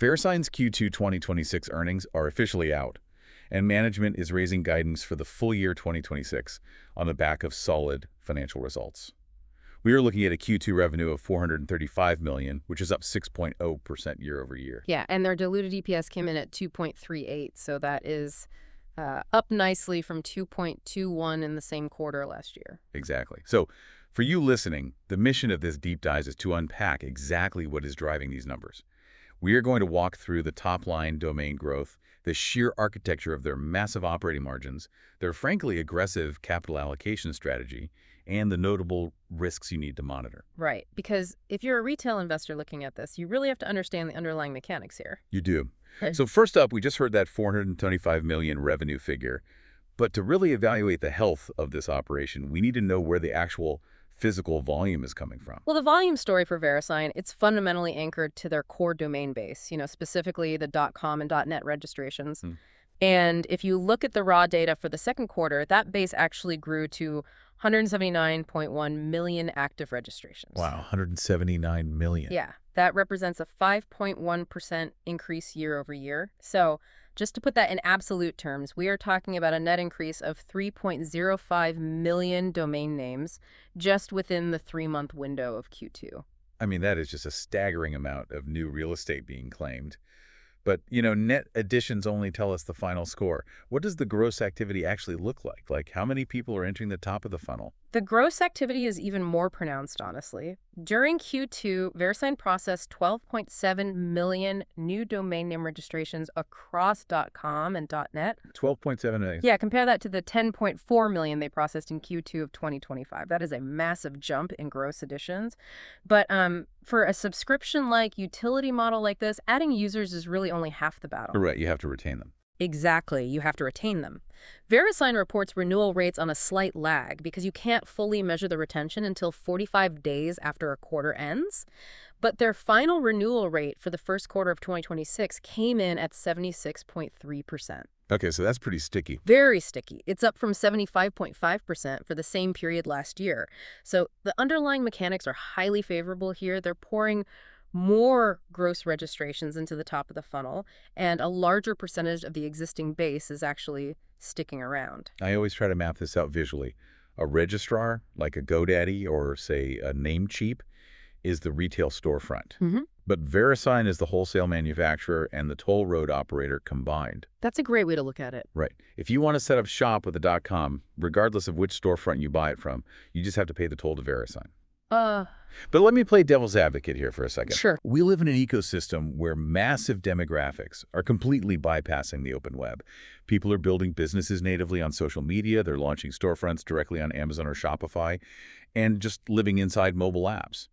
Verisign's Q2 2026 earnings are officially out, and management is raising guidance for the full year 2026 on the back of solid financial results. We are looking at a Q2 revenue of $435 million, which is up 6.0% year over year. Yeah, and their diluted EPS came in at 2.38, so that is up nicely from 2.21 in the same quarter last year. Exactly. So for you listening, the mission of this deep dive is to unpack exactly what is driving these numbers. We are going to walk through the top-line domain growth, the sheer architecture of their massive operating margins, their frankly aggressive capital allocation strategy, and the notable risks you need to monitor. Right, because if you're a retail investor looking at this, you really have to understand the underlying mechanics here. You do. Okay. So first up, we just heard that $425 million revenue figure. But to really evaluate the health of this operation, we need to know where the actual physical volume is coming from. Well, the volume story for Verisign, it's fundamentally anchored to their core domain base, specifically the .com and .net registrations. And if you look at the raw data for the second quarter, that base actually grew to 179.1 million active registrations. Wow, 179 million. Yeah, that represents a 5.1% increase year over year. So just to put that in absolute terms, we are talking about a net increase of 3.05 million domain names just within the 3-month window of Q2. I mean, that is just a staggering amount of new real estate being claimed. But, net additions only tell us the final score. What does the gross activity actually look like? Like, how many people are entering the top of the funnel? The gross activity is even more pronounced, honestly. During Q2, Verisign processed 12.7 million new domain name registrations across .com and .net. 12.7 million. Yeah, compare that to the 10.4 million they processed in Q2 of 2025. That is a massive jump in gross additions. But for a subscription-like utility model like this, adding users is really only half the battle. Right, you have to retain them. Exactly, you have to retain them. Verisign reports renewal rates on a slight lag because you can't fully measure the retention until 45 days after a quarter ends. But their final renewal rate for the first quarter of 2026 came in at 76.3%. Okay, so that's pretty sticky. Very sticky. It's up from 75.5% for the same period last year. So the underlying mechanics are highly favorable here. They're pouring more gross registrations into the top of the funnel, and a larger percentage of the existing base is actually sticking around. I always try to map this out visually. A registrar, like a GoDaddy or, say, a Namecheap, is the retail storefront. But Verisign is the wholesale manufacturer and the toll road operator combined. That's a great way to look at it. Right. If you want to set up shop with a .com, regardless of which storefront you buy it from, you just have to pay the toll to Verisign. But let me play devil's advocate here for a second. Sure. We live in an ecosystem where massive demographics are completely bypassing the open web. People are building businesses natively on social media. They're launching storefronts directly on Amazon or Shopify and just living inside mobile apps.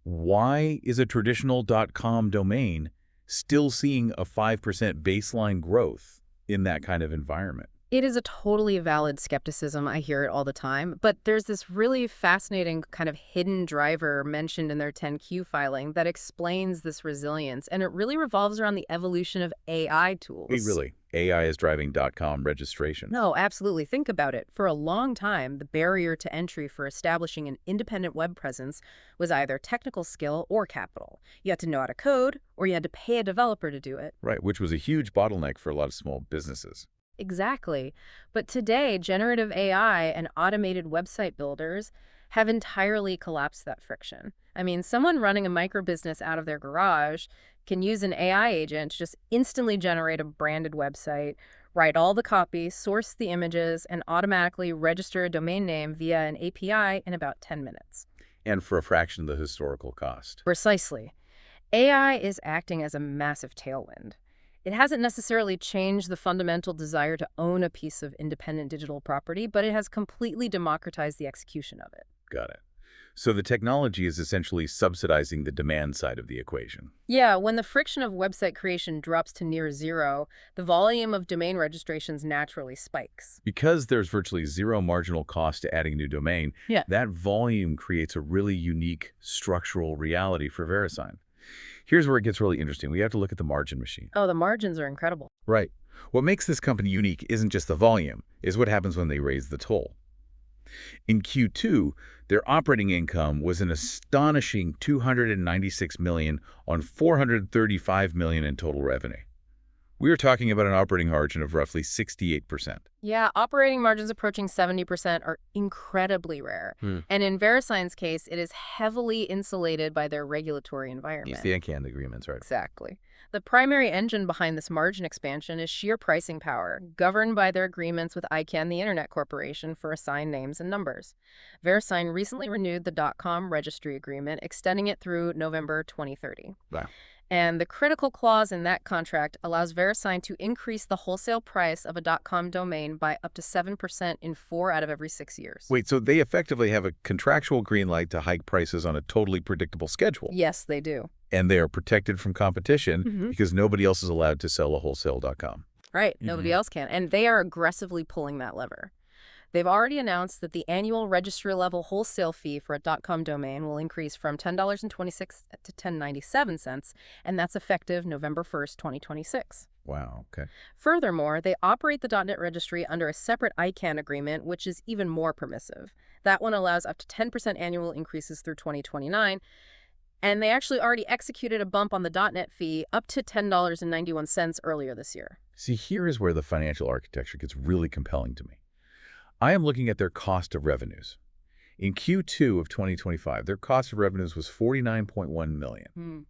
Why is a traditional .com domain still seeing a 5% baseline growth in that kind of environment? It is a totally valid skepticism. I hear it all the time. But there's this really fascinating kind of hidden driver mentioned in their 10Q filing that explains this resilience. And it really revolves around the evolution of AI tools. Wait, really? AI is driving .com registration? No, absolutely. Think about it. For a long time, the barrier to entry for establishing an independent web presence was either technical skill or capital. You had to know how to code, or you had to pay a developer to do it. Right, which was a huge bottleneck for a lot of small businesses. Exactly. But today, generative AI and automated website builders have entirely collapsed that friction. I mean, someone running a micro business out of their garage can use an AI agent to just instantly generate a branded website, write all the copy, source the images, and automatically register a domain name via an API in about 10 minutes. And for a fraction of the historical cost. Precisely. AI is acting as a massive tailwind. It hasn't necessarily changed the fundamental desire to own a piece of independent digital property, but it has completely democratized the execution of it. Got it. So the technology is essentially subsidizing the demand side of the equation. Yeah, when the friction of website creation drops to near zero, the volume of domain registrations naturally spikes. Because there's virtually zero marginal cost to adding a new domain, that volume creates a really unique structural reality for Verisign. Here's where it gets really interesting. We have to look at the margin machine. Oh, the margins are incredible. Right. What makes this company unique isn't just the volume, is what happens when they raise the toll. In Q2, their operating income was an astonishing $296 million on $435 million in total revenue. We are talking about an operating margin of roughly 68%. Yeah, operating margins approaching 70% are incredibly rare. And in Verisign's case, it is heavily insulated by their regulatory environment. It's the ICANN agreements, right? Exactly. The primary engine behind this margin expansion is sheer pricing power, governed by their agreements with ICANN, the Internet Corporation, for assigned names and numbers. Verisign recently renewed the .com registry agreement, extending it through November 2030. Wow. And the critical clause in that contract allows Verisign to increase the wholesale price of a .com domain by up to 7% in 4 out of every 6 years. Wait, so they effectively have a contractual green light to hike prices on a totally predictable schedule. Yes, they do. And they are protected from competition because nobody else is allowed to sell a wholesale.com. Right, nobody else can. And they are aggressively pulling that lever. They've already announced that the annual registry-level wholesale fee for a .com domain will increase from $10.26 to $10.97, and that's effective November 1st, 2026. Wow, okay. Furthermore, they operate the .NET registry under a separate ICANN agreement, which is even more permissive. That one allows up to 10% annual increases through 2029, and they actually already executed a bump on the .NET fee up to $10.91 earlier this year. See, here is where the financial architecture gets really compelling to me. I am looking at their cost of revenues. In Q2 of 2025, their cost of revenues was $49.1 million.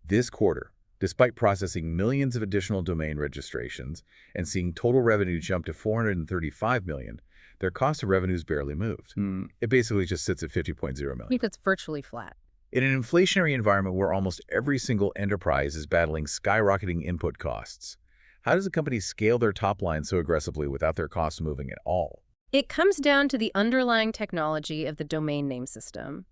This quarter, despite processing millions of additional domain registrations and seeing total revenue jump to $435 million, their cost of revenues barely moved. It basically just sits at $50.0 million. I think it's virtually flat. In an inflationary environment where almost every single enterprise is battling skyrocketing input costs, how does a company scale their top line so aggressively without their costs moving at all? It comes down to the underlying technology of the domain name system.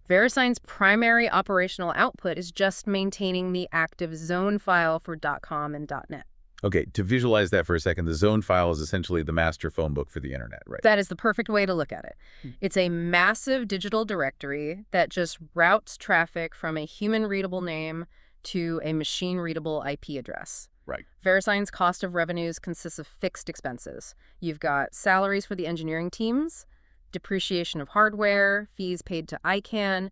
Verisign's primary operational output is just maintaining the active zone file for .com and .net. Okay, to visualize that for a second, the zone file is essentially the master phone book for the internet, right? That is the perfect way to look at it. It's a massive digital directory that just routes traffic from a human-readable name to a machine-readable IP address. Right. Verisign's cost of revenues consists of fixed expenses. You've got salaries for the engineering teams, depreciation of hardware, fees paid to ICANN,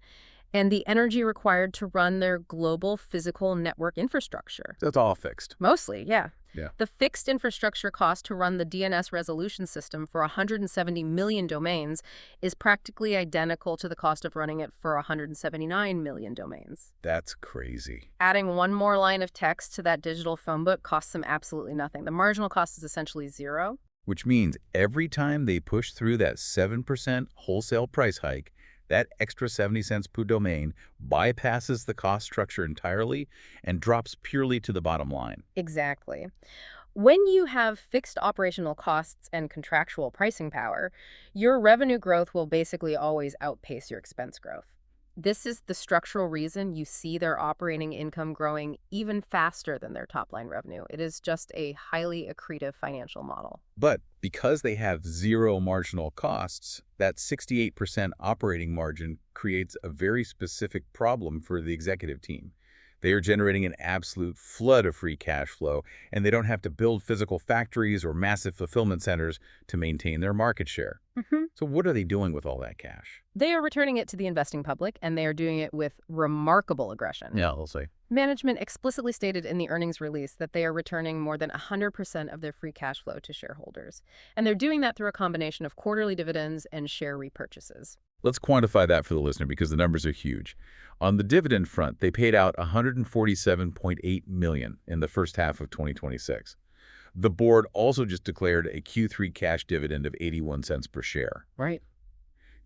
and the energy required to run their global physical network infrastructure. That's all fixed. Mostly, yeah. Yeah. The fixed infrastructure cost to run the DNS resolution system for 170 million domains is practically identical to the cost of running it for 179 million domains. That's crazy. Adding one more line of text to that digital phone book costs them absolutely nothing. The marginal cost is essentially zero. Which means every time they push through that 7% wholesale price hike, that extra 70 cents per domain bypasses the cost structure entirely and drops purely to the bottom line. Exactly. When you have fixed operational costs and contractual pricing power, your revenue growth will basically always outpace your expense growth. This is the structural reason you see their operating income growing even faster than their top-line revenue. It is just a highly accretive financial model. But because they have zero marginal costs, that 68% operating margin creates a very specific problem for the executive team. They are generating an absolute flood of free cash flow, and they don't have to build physical factories or massive fulfillment centers to maintain their market share. So what are they doing with all that cash? They are returning it to the investing public, and they are doing it with remarkable aggression. Yeah, I'll say. Management explicitly stated in the earnings release that they are returning more than 100% of their free cash flow to shareholders. And they're doing that through a combination of quarterly dividends and share repurchases. Let's quantify that for the listener because the numbers are huge. On the dividend front, they paid out $147.8 million in the first half of 2026. The board also just declared a Q3 cash dividend of 81 cents per share. Right.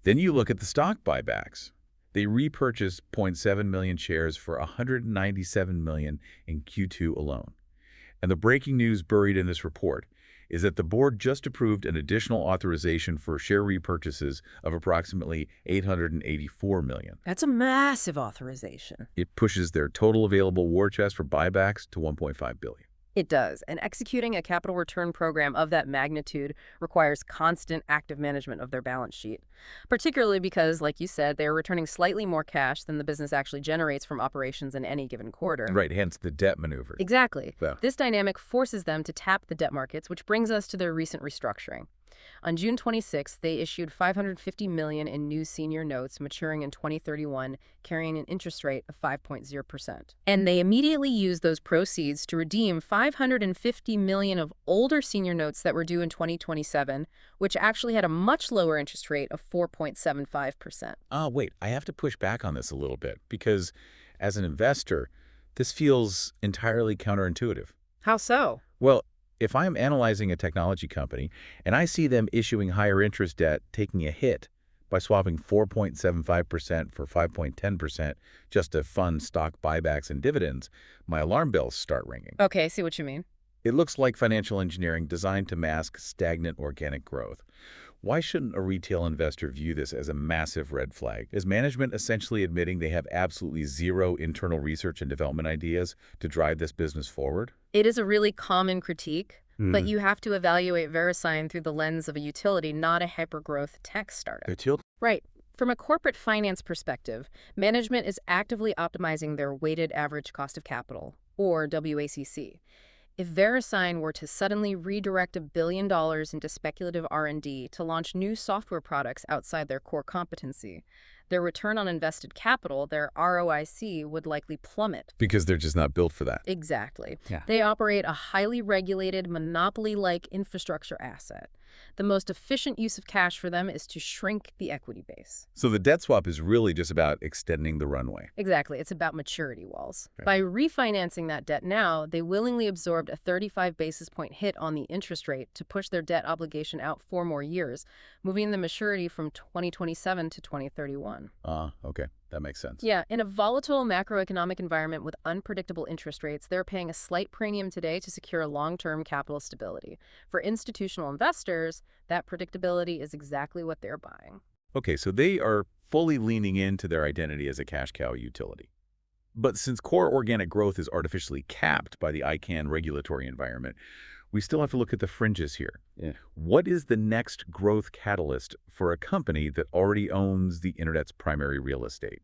Then you look at the stock buybacks. They repurchased 0.7 million shares for $197 million in Q2 alone. And the breaking news buried in this report is that the board just approved an additional authorization for share repurchases of approximately $884 million. That's a massive authorization. It pushes their total available war chest for buybacks to $1.5 billion. It does, and executing a capital return program of that magnitude requires constant active management of their balance sheet, particularly because, like you said, they are returning slightly more cash than the business actually generates from operations in any given quarter. Right, hence the debt maneuver. Exactly. Yeah. This dynamic forces them to tap the debt markets, which brings us to their recent restructuring. On June 26th, they issued $550 million in new senior notes maturing in 2031, carrying an interest rate of 5.0%. And they immediately used those proceeds to redeem $550 million of older senior notes that were due in 2027, which actually had a much lower interest rate of 4.75%. Wait, I have to push back on this a little bit because as an investor, this feels entirely counterintuitive. How so? Well, if I'm analyzing a technology company and I see them issuing higher interest debt taking a hit by swapping 4.75% for 5.10% just to fund stock buybacks and dividends, my alarm bells start ringing. Okay, I see what you mean. It looks like financial engineering designed to mask stagnant organic growth. Why shouldn't a retail investor view this as a massive red flag? Is management essentially admitting they have absolutely zero internal research and development ideas to drive this business forward? It is a really common critique, but you have to evaluate Verisign through the lens of a utility, not a hypergrowth tech startup. Utility? Right. From a corporate finance perspective, management is actively optimizing their weighted average cost of capital, or WACC. If Verisign were to suddenly redirect $1 billion into speculative R&D to launch new software products outside their core competency, their return on invested capital, their ROIC, would likely plummet. Because they're just not built for that. Exactly. Yeah. They operate a highly regulated, monopoly-like infrastructure asset. The most efficient use of cash for them is to shrink the equity base. So the debt swap is really just about extending the runway. Exactly. It's about maturity walls. Right. By refinancing that debt now, they willingly absorbed a 35 basis point hit on the interest rate to push their debt obligation out 4 more years, moving the maturity from 2027 to 2031. Okay. That makes sense. Yeah, in a volatile macroeconomic environment with unpredictable interest rates, they're paying a slight premium today to secure long-term capital stability. For institutional investors, that predictability is exactly what they're buying. Okay, so they are fully leaning into their identity as a cash cow utility. But since core organic growth is artificially capped by the ICANN regulatory environment, we still have to look at the fringes here. Yeah. What is the next growth catalyst for a company that already owns the internet's primary real estate?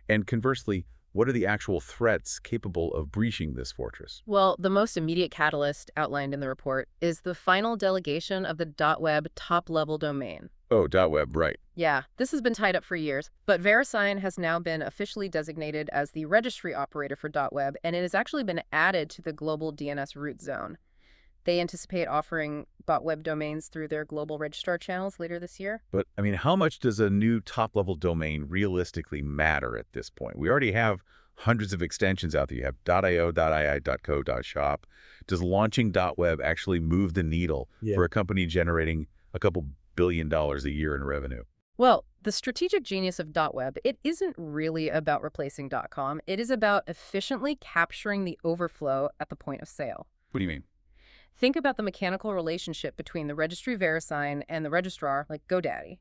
And conversely, what are the actual threats capable of breaching this fortress? Well, the most immediate catalyst outlined in the report is the final delegation of the .web top-level domain. Oh, .web, right. Yeah, this has been tied up for years, but Verisign has now been officially designated as the registry operator for .web, and it has actually been added to the global DNS root zone. They anticipate offering .web domains through their global registrar channels later this year. But, I mean, how much does a new top-level domain realistically matter at this point? We already have hundreds of extensions out there. You have .io, .ii, .co, .shop. Does launching .web actually move the needle for a company generating a couple $1 billion a year in revenue? Well, the strategic genius of .web, it isn't really about replacing .com. It is about efficiently capturing the overflow at the point of sale. What do you mean? Think about the mechanical relationship between the registry Verisign and the registrar, like GoDaddy.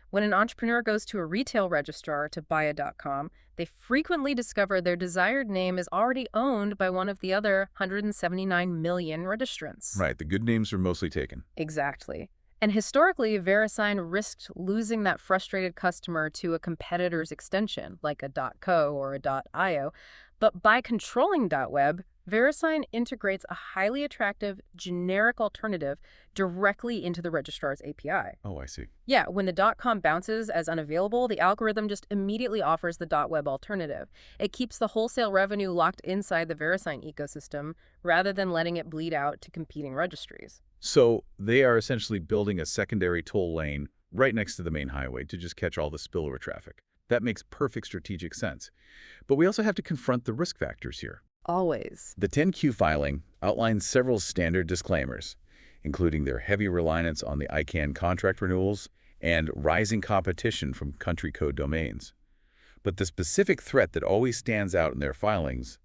When an entrepreneur goes to a retail registrar to buy a .com, they frequently discover their desired name is already owned by one of the other 179 million registrants. Right, the good names are mostly taken. Exactly. And historically, Verisign risked losing that frustrated customer to a competitor's extension, like a .co or a .io. But by controlling .web, Verisign integrates a highly attractive, generic alternative directly into the registrar's API. Oh, I see. Yeah, when the .com bounces as unavailable, the algorithm just immediately offers the .web alternative. It keeps the wholesale revenue locked inside the Verisign ecosystem rather than letting it bleed out to competing registries. So they are essentially building a secondary toll lane right next to the main highway to just catch all the spillover traffic. That makes perfect strategic sense. But we also have to confront the risk factors here. Always. The 10Q filing outlines several standard disclaimers, including their heavy reliance on the ICANN contract renewals and rising competition from country code domains. But the specific threat that always stands out in their filings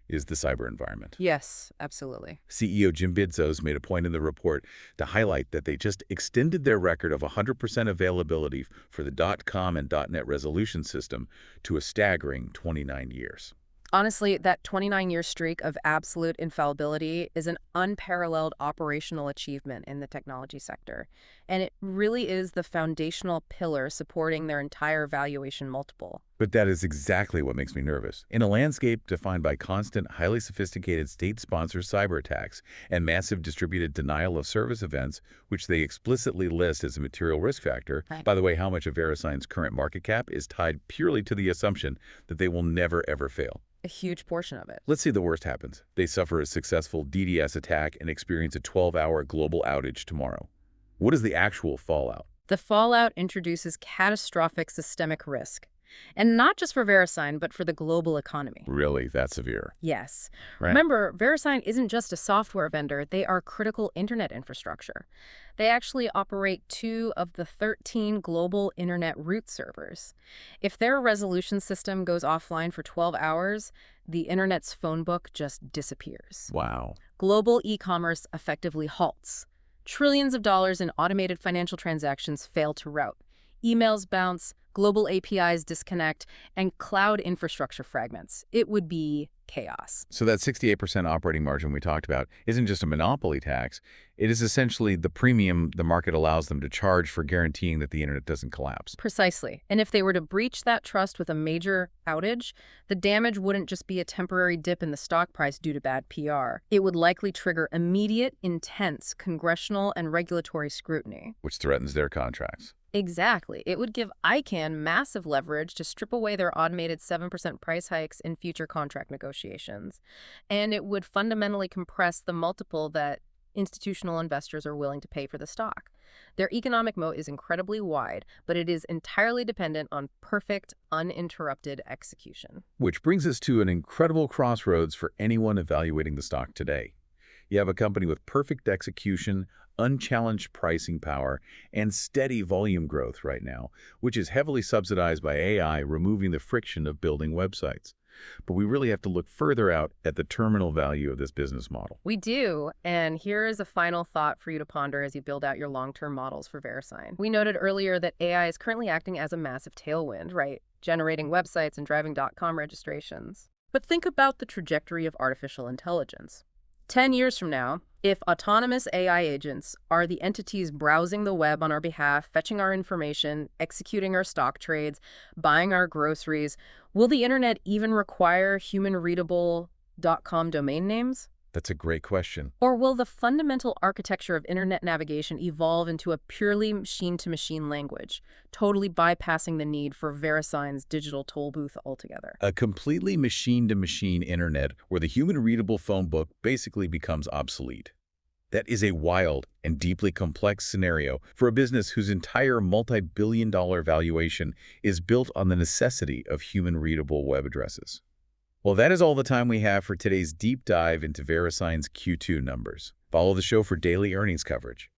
is the cyber environment. Yes, absolutely. CEO Jim Bidzos made a point in the report to highlight that they just extended their record of 100% availability for the .com and .net resolution system to a staggering 29 years. Honestly, that 29-year streak of absolute infallibility is an unparalleled operational achievement in the technology sector, and it really is the foundational pillar supporting their entire valuation multiple. But that is exactly what makes me nervous. In a landscape defined by constant, highly sophisticated state-sponsored cyber attacks and massive distributed denial of service events, which they explicitly list as a material risk factor, Right. by the way, how much of Verisign's current market cap is tied purely to the assumption that they will never, ever fail. A huge portion of it. Let's say the worst happens. They suffer a successful DDoS attack and experience a 12-hour global outage tomorrow. What is the actual fallout? The fallout introduces catastrophic systemic risk. And not just for Verisign, but for the global economy. Really, that severe? Yes. Right. Remember, Verisign isn't just a software vendor. They are critical internet infrastructure. They actually operate 2 of the 13 global internet root servers. If their resolution system goes offline for 12 hours, the internet's phone book just disappears. Wow. Global e-commerce effectively halts. Trillions of dollars in automated financial transactions fail to route. Emails bounce, global APIs disconnect, and cloud infrastructure fragments. It would be chaos. So that 68% operating margin we talked about isn't just a monopoly tax. It is essentially the premium the market allows them to charge for guaranteeing that the internet doesn't collapse. Precisely. And if they were to breach that trust with a major outage, the damage wouldn't just be a temporary dip in the stock price due to bad PR. It would likely trigger immediate, intense congressional and regulatory scrutiny. Which threatens their contracts. Exactly. It would give ICANN massive leverage to strip away their automated 7% price hikes in future contract negotiations. And it would fundamentally compress the multiple that institutional investors are willing to pay for the stock. Their economic moat is incredibly wide, but it is entirely dependent on perfect, uninterrupted execution. Which brings us to an incredible crossroads for anyone evaluating the stock today. You have a company with perfect execution, unchallenged pricing power, and steady volume growth right now, which is heavily subsidized by AI, removing the friction of building websites. But we really have to look further out at the terminal value of this business model. We do, and here is a final thought for you to ponder as you build out your long-term models for Verisign. We noted earlier that AI is currently acting as a massive tailwind, right? Generating websites and driving .com registrations. But think about the trajectory of artificial intelligence. 10 years from now, if autonomous AI agents are the entities browsing the web on our behalf, fetching our information, executing our stock trades, buying our groceries, will the internet even require human-readable .com domain names? That's a great question. Or will the fundamental architecture of internet navigation evolve into a purely machine-to-machine language, totally bypassing the need for Verisign's digital toll booth altogether? A completely machine-to-machine internet where the human-readable phone book basically becomes obsolete. That is a wild and deeply complex scenario for a business whose entire multi-billion-dollar valuation is built on the necessity of human-readable web addresses. Well, that is all the time we have for today's deep dive into Verisign's Q2 numbers. Follow the show for daily earnings coverage.